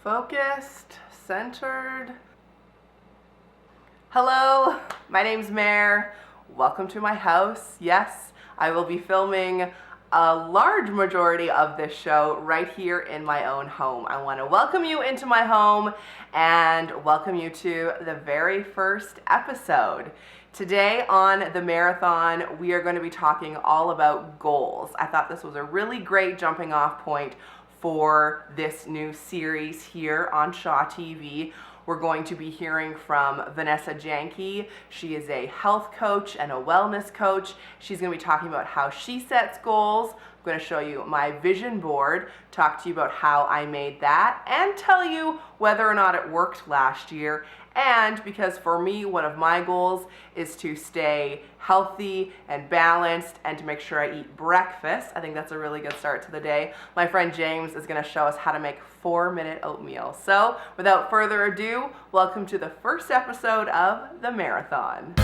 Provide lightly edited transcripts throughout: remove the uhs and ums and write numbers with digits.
Focused, centered. Hello, my name's Mare. Welcome to my house. Yes, I will be filming a large majority of this show right here in my own home. I want to welcome you into my home and welcome you to the very first episode. Today on the Marathon, we are going to be talking all about goals. I thought this was a really great jumping off point for this new series here on Shaw TV. We're going to be hearing from Vanessa Jahnke. She is a health coach and a wellness coach. She's going to be talking about how she sets goals. I'm going to show you my vision board, talk to you about how I made that, and tell you whether or not it worked last year. And because for me, one of my goals is to stay healthy and balanced and to make sure I eat breakfast. I think that's a really good start to the day. My friend James is going to show us how to make 4-minute oatmeal. So without further ado, welcome to the first episode of the Marathon.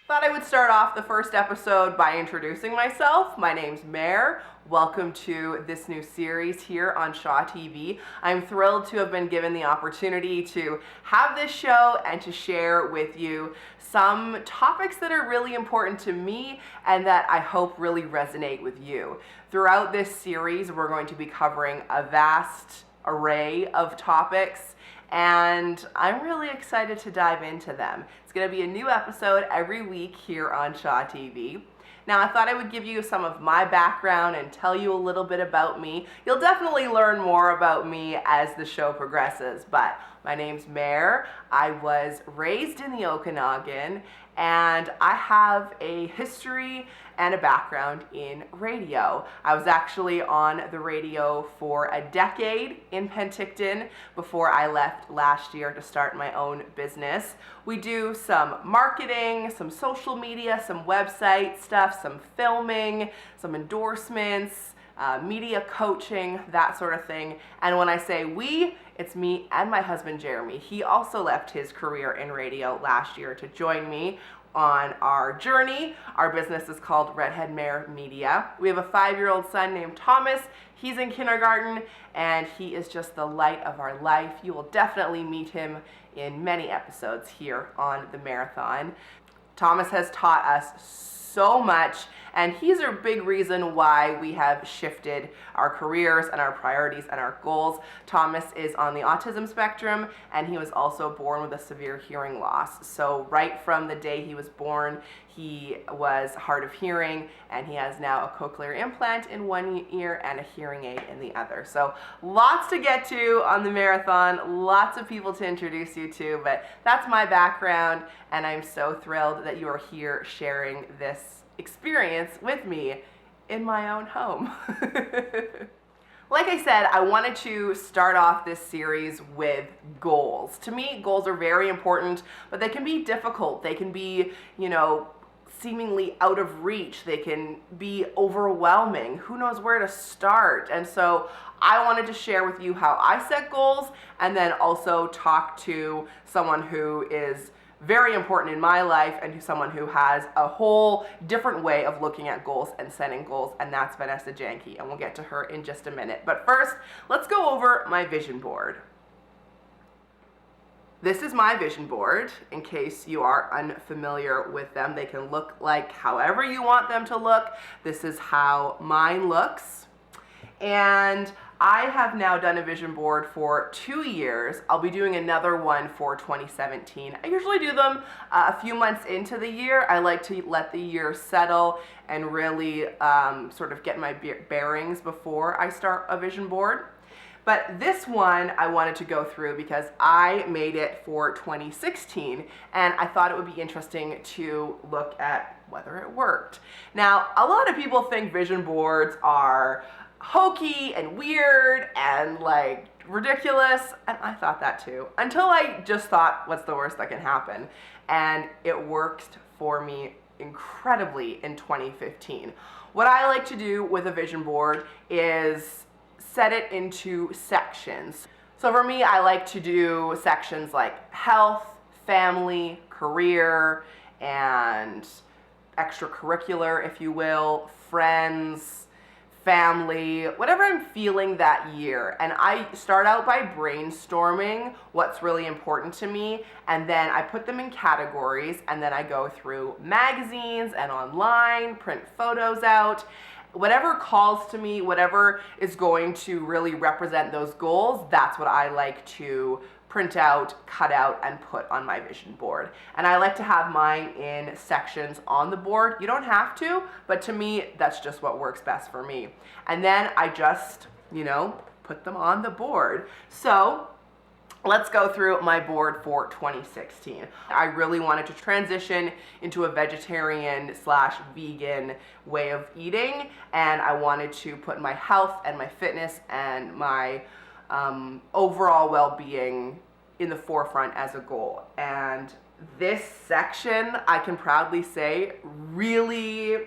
Thought I would start off the first episode by introducing myself. My name's Mare. Welcome to this new series here on Shaw TV. I'm thrilled to have been given the opportunity to have this show and to share with you some topics that are really important to me and that I hope really resonate with you. Throughout this series, we're going to be covering a vast array of topics, and I'm really excited to dive into them. It's going to be a new episode every week here on Shaw TV. Now, I thought I would give you some of my background and tell you a little bit about me. You'll definitely learn more about me as the show progresses, but my name's Mare. I was raised in the Okanagan, and I have a history and a background in radio. I was actually on the radio for a decade in Penticton before I left last year to start my own business. We do some marketing, some social media, some website stuff, some filming, some endorsements, media coaching, that sort of thing. And when I say we, it's me and my husband, Jeremy. He also left his career in radio last year to join me on our journey. Our business is called Redhead Mare Media. We have a 5-year-old son named Thomas. He's in kindergarten, and he is just the light of our life. You will definitely meet him in many episodes here on the Marathon. Thomas has taught us so much, and he's a big reason why we have shifted our careers and our priorities and our goals. Thomas is on the autism spectrum, and he was also born with a severe hearing loss. So right from the day he was born, he was hard of hearing, and he has now a cochlear implant in one ear and a hearing aid in the other. So lots to get to on the Marathon, lots of people to introduce you to, but that's my background, and I'm so thrilled that you are here sharing this experience with me in my own home. Like I said, I wanted to start off this series with goals. To me, goals are very important, but they can be difficult. They can be, seemingly out of reach. They can be overwhelming. Who knows where to start? And so I wanted to share with you how I set goals, and then also talk to someone who is very important in my life and someone who has a whole different way of looking at goals and setting goals, and that's Vanessa Jahnke, and we'll get to her in just a minute. But first, let's go over my vision board. This is my vision board. In case you are unfamiliar with them, they can look like however you want them to look. This is how mine looks. And I have now done a vision board for 2 years. I'll be doing another one for 2017. I usually do them a few months into the year. I like to let the year settle and really sort of get my bearings before I start a vision board. But this one I wanted to go through because I made it for 2016, and I thought it would be interesting to look at whether it worked. Now, a lot of people think vision boards are hokey and weird and like ridiculous, and I thought that too, until I just thought, what's the worst that can happen? And it worked for me incredibly in 2015. What I like to do with a vision board is set it into sections. So for me, I like to do sections like health, family, career, and extracurricular, if you will, friends, family, whatever I'm feeling that year. And I start out by brainstorming what's really important to me, and then I put them in categories, and then I go through magazines and online, print photos out, whatever calls to me, whatever is going to really represent those goals, that's what I like to print out, cut out, and put on my vision board. And I like to have mine in sections on the board. You don't have to, but to me, that's just what works best for me. And then I just, put them on the board. So let's go through my board for 2016. I really wanted to transition into a vegetarian/vegan way of eating, and I wanted to put my health and my fitness and my overall well-being in the forefront as a goal. And this section, I can proudly say, really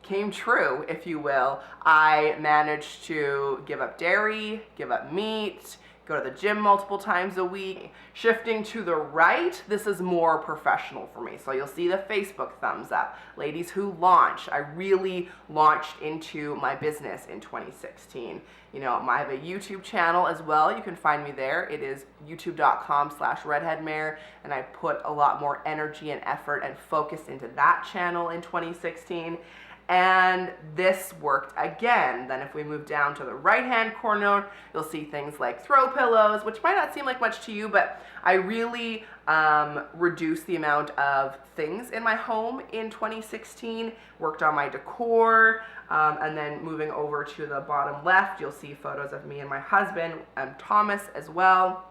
came true, if you will. I managed to give up dairy, give up meat, go to the gym multiple times a week. Shifting to the right, this is more professional for me. So you'll see the Facebook thumbs up. Ladies who launch. I really launched into my business in 2016. I have a YouTube channel as well. You can find me there. It is youtube.com/redheadmare, and I put a lot more energy and effort and focus into that channel in 2016. And this worked again. Then if we move down to the right-hand corner, you'll see things like throw pillows, which might not seem like much to you, but I really reduced the amount of things in my home in 2016, worked on my decor, and then moving over to the bottom left, you'll see photos of me and my husband, Thomas, as well.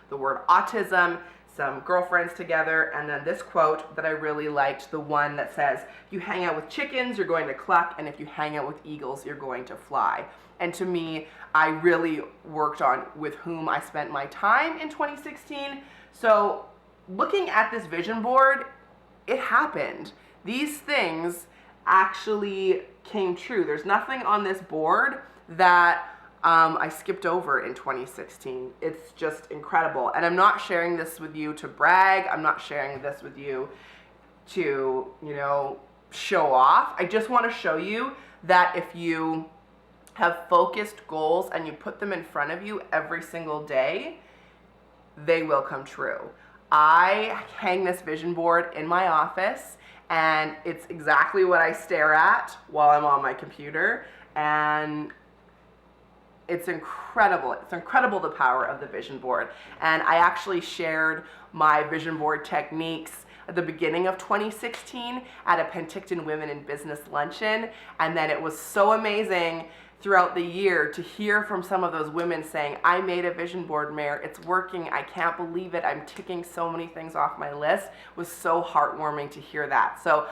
The word autism, some girlfriends together, and then this quote that I really liked, the one that says, if you hang out with chickens, you're going to cluck, and if you hang out with eagles, you're going to fly. And to me, I really worked on with whom I spent my time in 2016. So looking at this vision board, it happened. These things actually came true. There's nothing on this board that I skipped over in 2016. It's just incredible. And I'm not sharing this with you to brag. I'm not sharing this with you to, show off. I just want to show you that if you have focused goals and you put them in front of you every single day, they will come true. I hang this vision board in my office, and it's exactly what I stare at while I'm on my computer, and it's incredible. It's incredible, the power of the vision board. And I actually shared my vision board techniques at the beginning of 2016 at a Penticton Women in Business luncheon. And then it was so amazing throughout the year to hear from some of those women saying, I made a vision board, Mare. It's working. I can't believe it. I'm ticking so many things off my list. It was so heartwarming to hear that. So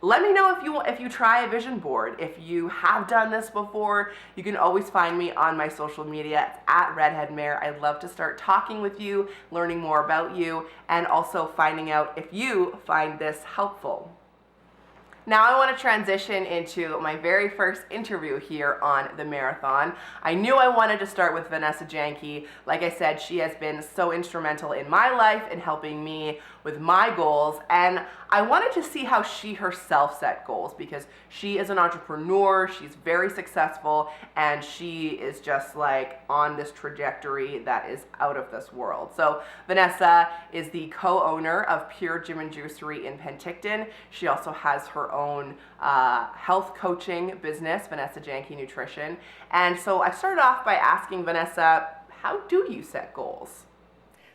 let me know if you try a vision board. If you have done this before, you can always find me on my social media. It's at redheadmare. I'd love to start talking with you, learning more about you, and also finding out if you find this helpful. Now I want to transition into my very first interview here on the Mareathon. I knew I wanted to start with Vanessa Jahnke. Like I said, she has been so instrumental in my life in helping me with my goals, and I wanted to see how she herself set goals, because she is an entrepreneur, she's very successful, and she is just like on this trajectory that is out of this world. So Vanessa is the co-owner of Pure Gym and Juicery in Penticton. She also has her own health coaching business, Vanessa Jahnke Nutrition. And so I started off by asking Vanessa, how do you set goals?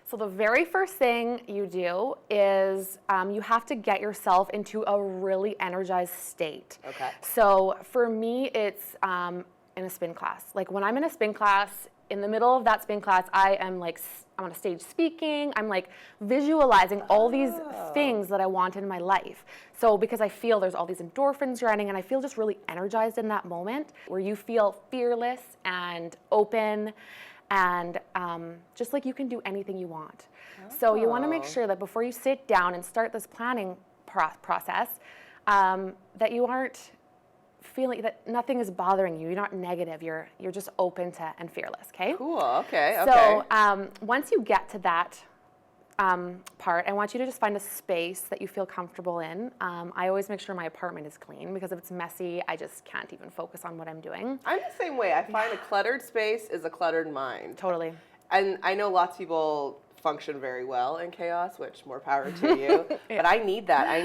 So the very first thing you do is you have to get yourself into a really energized state. Okay. So for me, it's in a spin class. Like when I'm in a spin class, in the middle of that spin class, I'm on a stage speaking. I'm like visualizing all these things that I want in my life. So because I feel there's all these endorphins running, and I feel just really energized in that moment where you feel fearless and open. And just like you can do anything you want. So you want to make sure that before you sit down and start this planning process, that you aren't feeling that nothing is bothering you. You're not negative. You're just open to and fearless. Okay. Cool. Okay. So once you get to that part, I want you to just find a space that you feel comfortable in. I always make sure my apartment is clean, because if it's messy, I just can't even focus on what I'm doing. I'm the same way. I find a cluttered space is a cluttered mind. Totally. And I know lots of people function very well in chaos, which more power to you. But I need that. I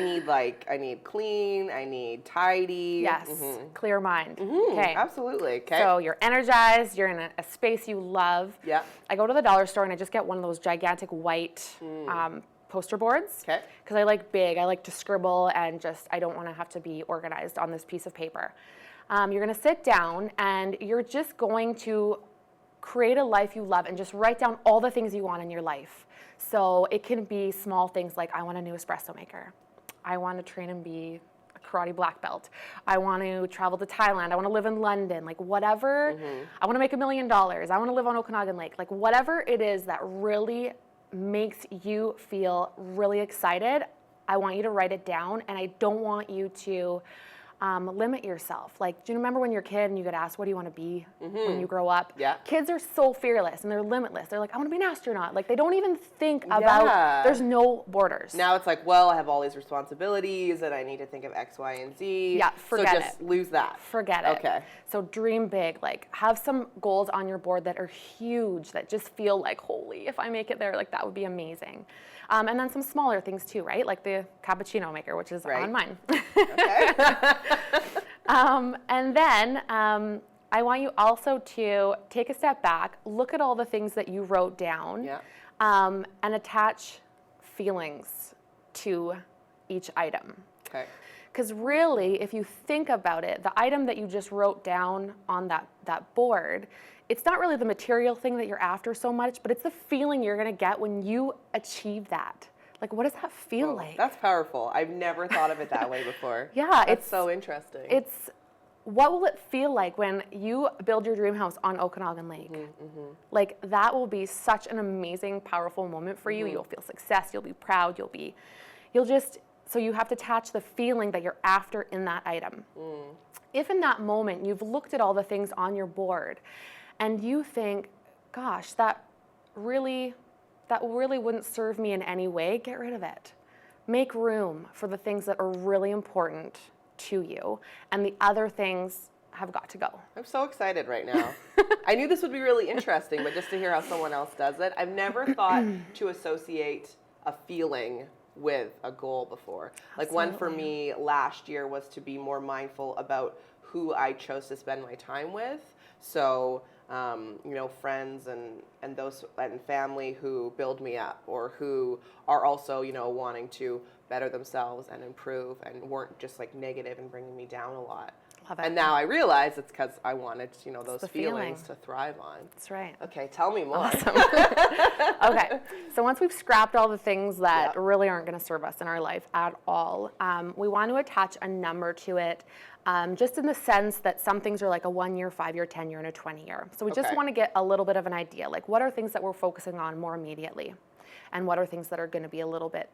need clean, I need tidy. Yes, clear mind. Okay. Absolutely. Okay. So you're energized, you're in a space you love. Yeah. I go to the dollar store and I just get one of those gigantic white poster boards. Okay. Because I like big, I like to scribble, and just, I don't want to have to be organized on this piece of paper. You're going to sit down and you're just going to create a life you love and just write down all the things you want in your life. So it can be small things like, I want a new espresso maker. I want to train and be a karate black belt. I want to travel to Thailand. I want to live in London. Like whatever. I want to make $1 million. I want to live on Okanagan Lake. Like whatever it is that really makes you feel really excited, I want you to write it down, and I don't want you to limit yourself. Like, do you remember when you're a kid and you get asked, what do you want to be when you grow up? Yeah. Kids are so fearless and they're limitless. They're like, I want to be an astronaut. Like, they don't even think about, there's no borders. Now it's like, well, I have all these responsibilities and I need to think of X, Y, and Z. Yeah, forget So just lose that. Forget it. Okay. So dream big. Like, have some goals on your board that are huge, that just feel like, holy, if I make it there, like, that would be amazing. And then some smaller things too, right? Like the cappuccino maker, which is on mine. Okay. And then I want you also to take a step back, look at all the things that you wrote down, and attach feelings to each item. Okay. Because really, if you think about it, the item that you just wrote down on that board, it's not really the material thing that you're after so much, but it's the feeling you're going to get when you achieve that. Like, what does that feel like? That's powerful. I've never thought of it that way before. Yeah. It's so interesting. It's, what will it feel like when you build your dream house on Okanagan Lake? Like, that will be such an amazing, powerful moment for you. You'll feel success. You'll be proud. So you have to attach the feeling that you're after in that item. If in that moment you've looked at all the things on your board and you think, gosh, that really wouldn't serve me in any way, get rid of it. Make room for the things that are really important to you, and the other things have got to go. I'm so excited right now. I knew this would be really interesting, but just to hear how someone else does it, I've never thought to associate a feeling with a goal before. Like one for me last year was to be more mindful about who I chose to spend my time with. So, friends and those and family who build me up, or who are also, wanting to better themselves and improve, and weren't just like negative and bringing me down a lot. Love it. And now I realize it's because I wanted, those the feelings to thrive on. That's right. Okay, tell me more. Awesome. Okay, so once we've scrapped all the things that really aren't going to serve us in our life at all, we want to attach a number to it, just in the sense that some things are like a 1 year, 5 year, 10 year, and a 20 year. So we just want to get a little bit of an idea, like what are things that we're focusing on more immediately? And what are things that are going to be a little bit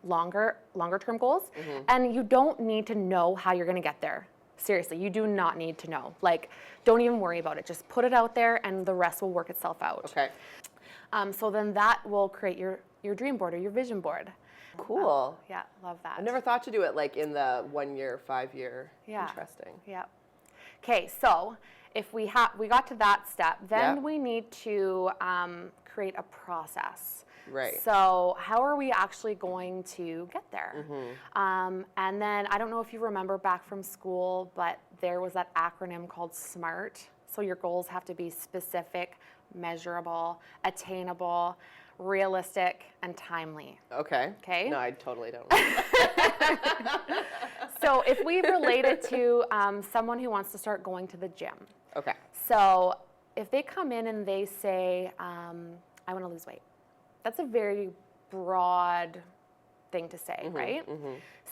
longer term goals? And you don't need to know how you're going to get there. Seriously, you do not need to know. Like, don't even worry about it. Just put it out there and the rest will work itself out. Okay. So then that will create your dream board or your vision board. Cool. Yeah, love that. I've never thought to do it like in the 1 year, 5 year. Yeah. Interesting. Yeah. Okay, so if we got to that step, then we need to create a process. Right. So how are we actually going to get there? And then I don't know if you remember back from school, but there was that acronym called SMART. So your goals have to be specific, measurable, attainable, realistic, and timely. Okay. Okay. No, I totally don't. So if we relate it to someone who wants to start going to the gym. Okay. So if they come in and they say, I want to lose weight. That's a very broad thing to say, right?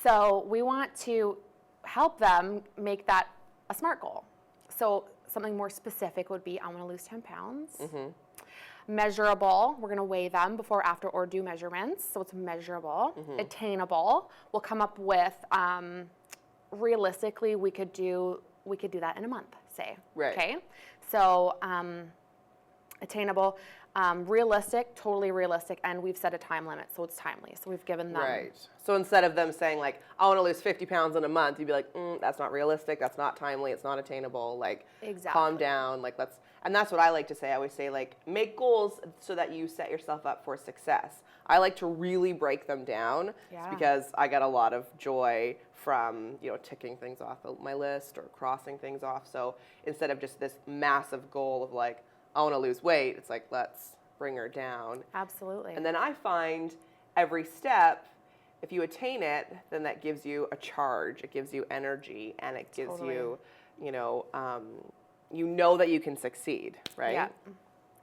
So we want to help them make that a SMART goal. So something more specific would be, I want to lose 10 pounds. Measurable, we're gonna weigh them before, after, or do measurements, so it's measurable. Attainable, we'll come up with, realistically, we could do that in a month, say. Right. Okay, so attainable, realistic, totally realistic, and we've set a time limit, so it's timely. So we've given them. Right. So instead of them saying like, I want to lose 50 pounds in a month, you'd be like, that's not realistic, that's not timely, it's not attainable. Like, calm down. Like, and that's what I like to say. I always say, like, make goals so that you set yourself up for success. I like to really break them down because I get a lot of joy from, ticking things off my list or crossing things off. So instead of just this massive goal of like, I want to lose weight, it's like, let's bring her down. Absolutely. And then I find every step, if you attain it, then that gives you a charge, it gives you energy, and it gives you, you know that you can succeed, right? Yeah,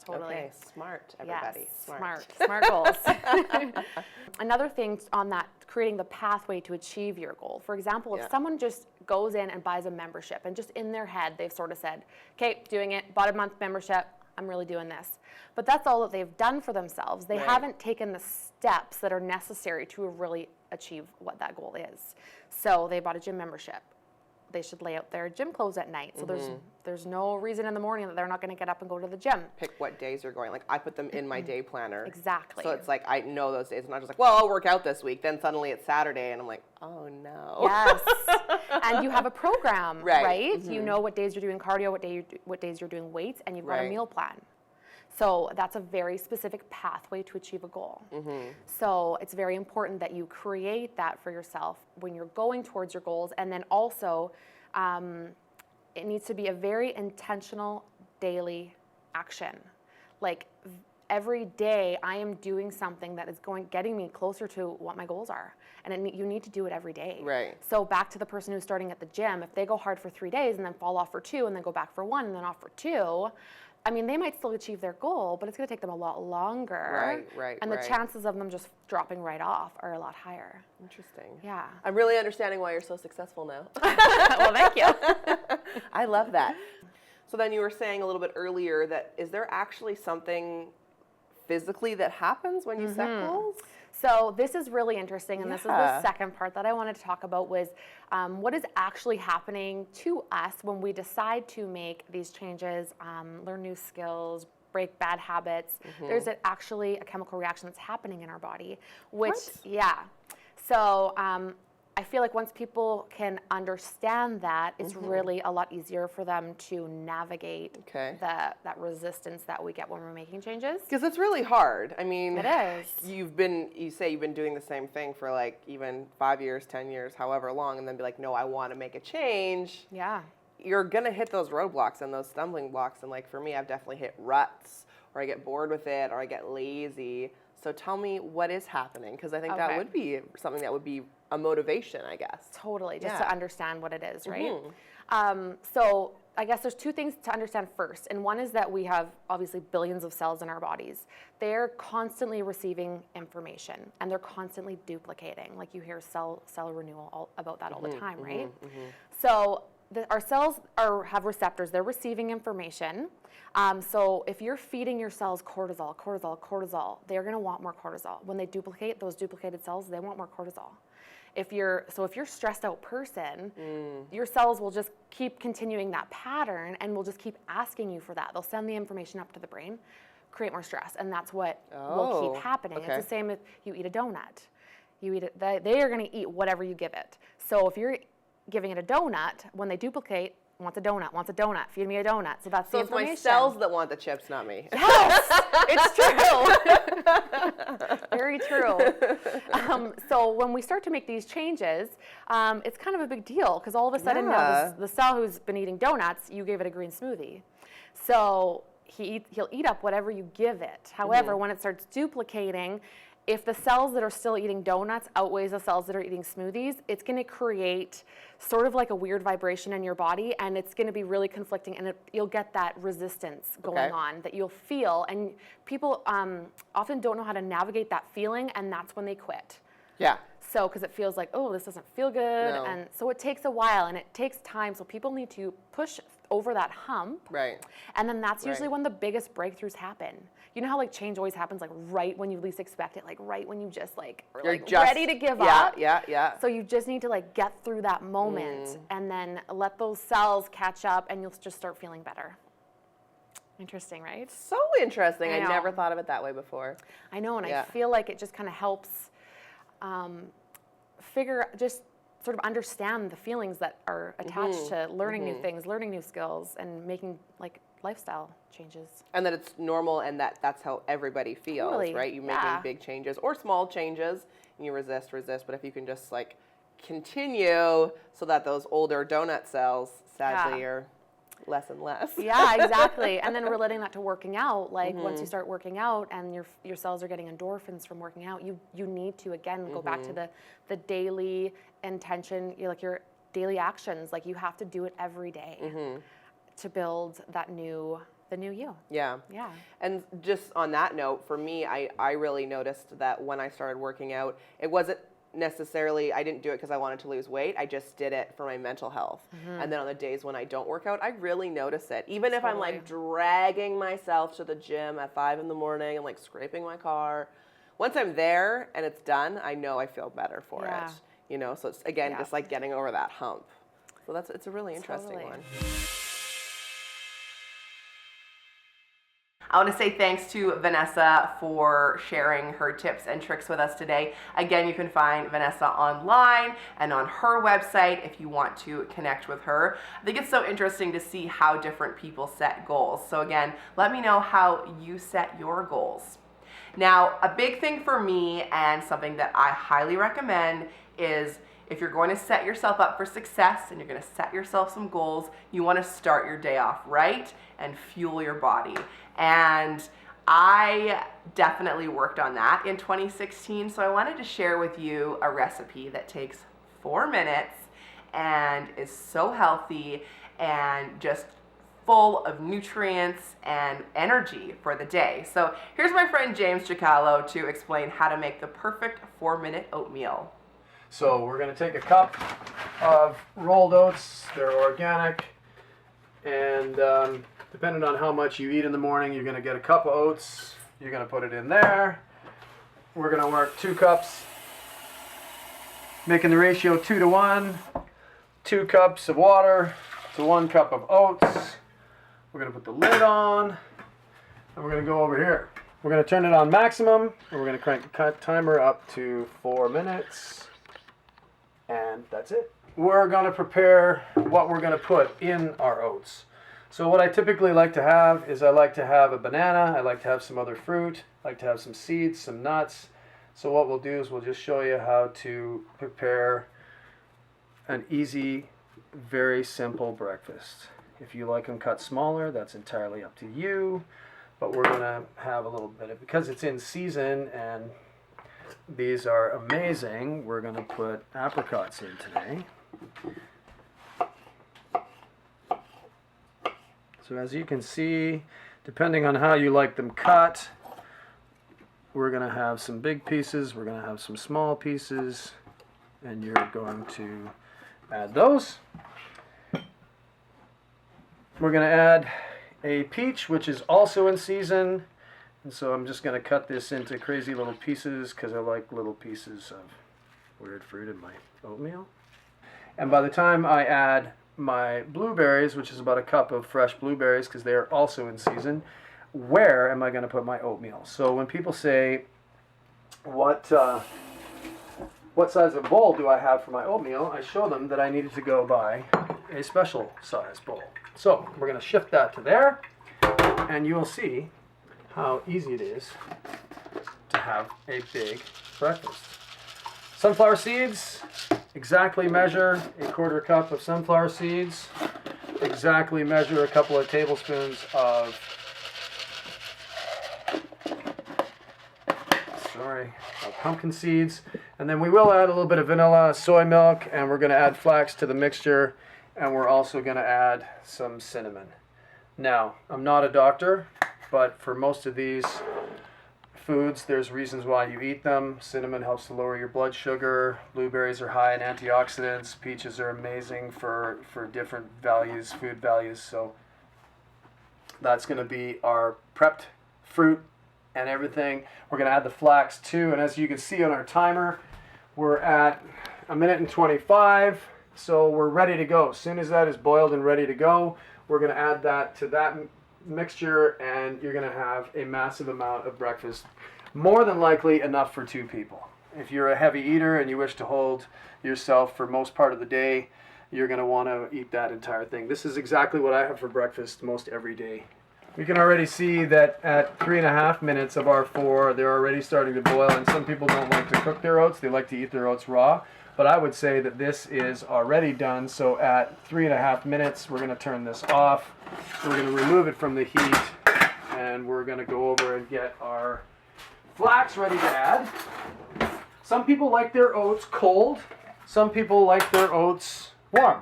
totally. Okay, smart, everybody. Yes, smart goals. Another thing on that, creating the pathway to achieve your goal. For example, if someone just goes in and buys a membership, and just in their head, they've sort of said, okay, doing it, bought a month membership, I'm really doing this. But that's all that they've done for themselves. They haven't taken the steps that are necessary to really achieve what that goal is. So they bought a gym membership. They should lay out their gym clothes at night. So there's no reason in the morning that they're not going to get up and go to the gym. Pick what days you're going. Like, I put them in my day planner. Exactly. So it's like, I know those days. I'm not just like, well, I'll work out this week. Then suddenly it's Saturday and I'm like, oh no. Yes. And you have a program, right? Mm-hmm. You know what days you're doing cardio, what days you're doing weights, and you've got a meal plan. So that's a very specific pathway to achieve a goal. So it's very important that you create that for yourself when you're going towards your goals. And then also, it needs to be a very intentional daily action. Like, every day I am doing something that is getting me closer to what my goals are. And you need to do it every day. Right. So back to the person who's starting at the gym, if they go hard for 3 days and then fall off for 2 and then go back for 1 and then off for 2, I mean, they might still achieve their goal, but it's going to take them a lot longer. Right. And the chances of them just dropping right off are a lot higher. Interesting. Yeah. I'm really understanding why you're so successful now. Well, thank you. I love that. So then you were saying a little bit earlier that, is there actually something physically that happens when you set goals? So this is really interesting, and this is the second part that I wanted to talk about was what is actually happening to us when we decide to make these changes, learn new skills, break bad habits. There's actually a chemical reaction that's happening in our body, which, So I feel like once people can understand that, it's really a lot easier for them to navigate that resistance that we get when we're making changes. Because it's really hard. I mean, it is. You say you've been doing the same thing for like even 5 years, 10 years, however long, and then be like, no, I want to make a change. Yeah. You're going to hit those roadblocks and those stumbling blocks. And like for me, I've definitely hit ruts, or I get bored with it, or I get lazy. So tell me what is happening, because I think that would be something that would be a motivation, I guess. Totally, just to understand what it is, right? So I guess there's two things to understand first. And one is that we have obviously billions of cells in our bodies. They're constantly receiving information, and they're constantly duplicating. Like you hear cell renewal about that all the time, right? So our cells have receptors. They're receiving information. So if you're feeding your cells cortisol, they're going to want more cortisol. When they duplicate, those duplicated cells, they want more cortisol. If you're a stressed out person, your cells will just keep continuing that pattern and will just keep asking you for that. They'll send the information up to the brain, create more stress, and that's what will keep happening. It's the same if you eat a donut. They are going to eat whatever you give it. So if you're giving it a donut, when they duplicate, wants a donut, feed me a donut. So that's the information. It's my cells that want the chips, not me. Yes, it's true. Very true. So when we start to make these changes, it's kind of a big deal, because all of a sudden now the cell who's been eating donuts, you gave it a green smoothie. So he'll eat up whatever you give it. However, when it starts duplicating, if the cells that are still eating donuts outweighs the cells that are eating smoothies, it's going to create sort of like a weird vibration in your body, and it's going to be really conflicting, and you'll get that resistance going on that you'll feel, and people often don't know how to navigate that feeling, and that's when they quit. Yeah. So, because it feels like, oh, this doesn't feel good, and so it takes a while, and it takes time, so people need to push over that hump. Right. And then that's usually when the biggest breakthroughs happen. You know how like change always happens like right when you least expect it, like right when you just like are like ready to give up. Yeah. So you just need to like get through that moment and then let those cells catch up and you'll just start feeling better. Interesting, right? So interesting. I know. never thought of it that way before. I know, and I feel like it just kind of helps just sort of understand the feelings that are attached to learning new things, learning new skills, and making like lifestyle changes. And that it's normal and that's how everybody feels, right? You're making big changes or small changes and you resist, but if you can just like continue so that those older donut cells sadly are less and less. Yeah, exactly. And then relating that to working out, like once you start working out and your cells are getting endorphins from working out, you need to again go back to the daily intention, your daily actions. Like you have to do it every day to build the new you. Yeah. And just on that note, for me, I really noticed that when I started working out, it wasn't necessarily, I didn't do it because I wanted to lose weight. I just did it for my mental health. And then on the days when I don't work out, I really notice it. Even if I'm like dragging myself to the gym at 5 a.m. and like scraping my car, once I'm there and it's done, I know I feel better for it. You know, so it's again just like getting over that hump. So it's a really interesting one. I want to say thanks to Vanessa for sharing her tips and tricks with us today. Again, you can find Vanessa online and on her website if you want to connect with her. I think it's so interesting to see how different people set goals. So again, let me know how you set your goals. Now, a big thing for me and something that I highly recommend is if you're going to set yourself up for success and you're going to set yourself some goals, you want to start your day off right and fuel your body. And I definitely worked on that in 2016, so I wanted to share with you a recipe that takes 4 minutes and is so healthy and just full of nutrients and energy for the day. So here's my friend James Chicalo to explain how to make the perfect 4-minute oatmeal. So we're going to take a cup of rolled oats. They're organic, and depending on how much you eat in the morning, you're going to get a cup of oats. You're going to put it in there. We're going to work 2 cups, making the ratio 2 to 1. 2 cups of water to 1 cup of oats. We're going to put the lid on, and we're going to go over here. We're going to turn it on maximum, and we're going to crank the timer up to 4 minutes. And that's it. We're going to prepare what we're going to put in our oats. So what I typically like to have is I like to have a banana. I like to have some other fruit. I like to have some seeds, some nuts. So what we'll do is we'll just show you how to prepare an easy, very simple breakfast. If you like them cut smaller, that's entirely up to you. But we're going to have a little bit of, because it's in season and these are amazing, we're going to put apricots in today. So as you can see, depending on how you like them cut, we're going to have some big pieces, we're going to have some small pieces, and you're going to add those. We're going to add a peach, which is also in season. And so I'm just going to cut this into crazy little pieces because I like little pieces of weird fruit in my oatmeal. And by the time I add my blueberries, which is about a cup of fresh blueberries because they are also in season, where am I going to put my oatmeal? So when people say, what size of bowl do I have for my oatmeal, I show them that I needed to go buy a special size bowl. So we're going to shift that to there, and you'll see how easy it is to have a big breakfast. Sunflower seeds, exactly measure a 1/4 cup of sunflower seeds, exactly measure a couple of tablespoons of pumpkin seeds, and then we will add a little bit of vanilla, soy milk, and we're going to add flax to the mixture, and we're also going to add some cinnamon. Now, I'm not a doctor, but for most of these foods, there's reasons why you eat them. Cinnamon helps to lower your blood sugar. Blueberries are high in antioxidants. Peaches are amazing for different values, food values. So that's going to be our prepped fruit and everything. We're going to add the flax too. And as you can see on our timer, we're at 1:25. So we're ready to go. As soon as that is boiled and ready to go, we're going to add that to that mixture, and you're going to have a massive amount of breakfast. More than likely enough for 2 people. If you're a heavy eater and you wish to hold yourself for most part of the day, you're going to want to eat that entire thing. This is exactly what I have for breakfast most every day. We can already see that at 3.5 minutes of our 4, they're already starting to boil, and some people don't like to cook their oats. They like to eat their oats raw. But I would say that this is already done. So at 3.5 minutes, we're going to turn this off. We're going to remove it from the heat, and we're going to go over and get our flax ready to add. Some people like their oats cold. Some people like their oats warm.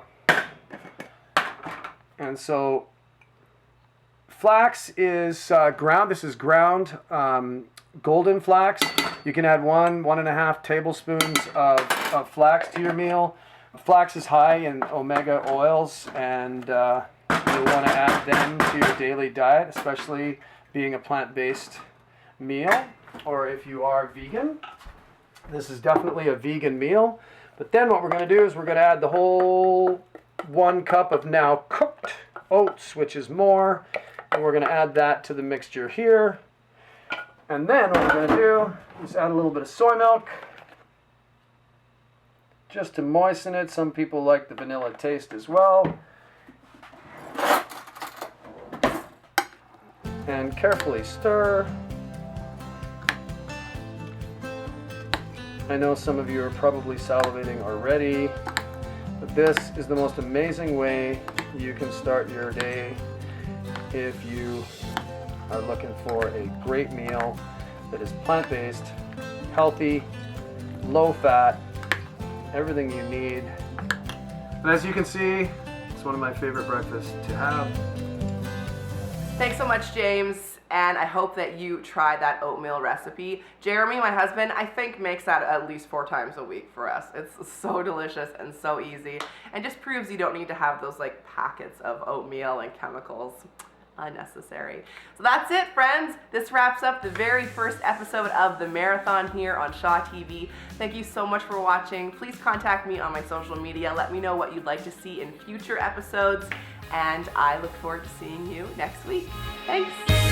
And so flax is ground. This is ground golden flax. You can add 1.5 tablespoons of flax to your meal. Flax is high in omega oils, and you'll want to add them to your daily diet, especially being a plant-based meal, or if you are vegan. This is definitely a vegan meal. But then what we're going to do is we're going to add the whole 1 cup of now cooked oats, which is more, and we're going to add that to the mixture here. And then what we're going to do is add a little bit of soy milk just to moisten it. Some people like the vanilla taste as well. And carefully stir. I know some of you are probably salivating already, but this is the most amazing way you can start your day if you are looking for a great meal that is plant-based, healthy, low-fat, everything you need. And as you can see, it's one of my favorite breakfasts to have. Thanks so much, James, and I hope that you try that oatmeal recipe. Jeremy, my husband, I think makes that at least 4 times a week for us. It's so delicious and so easy, and just proves you don't need to have those like packets of oatmeal and chemicals. Unnecessary. So that's it, friends. This wraps up the very first episode of the Mareathon here on Shaw TV. Thank you so much for watching. Please contact me on my social media. Let me know what you'd like to see in future episodes, and I look forward to seeing you next week. Thanks.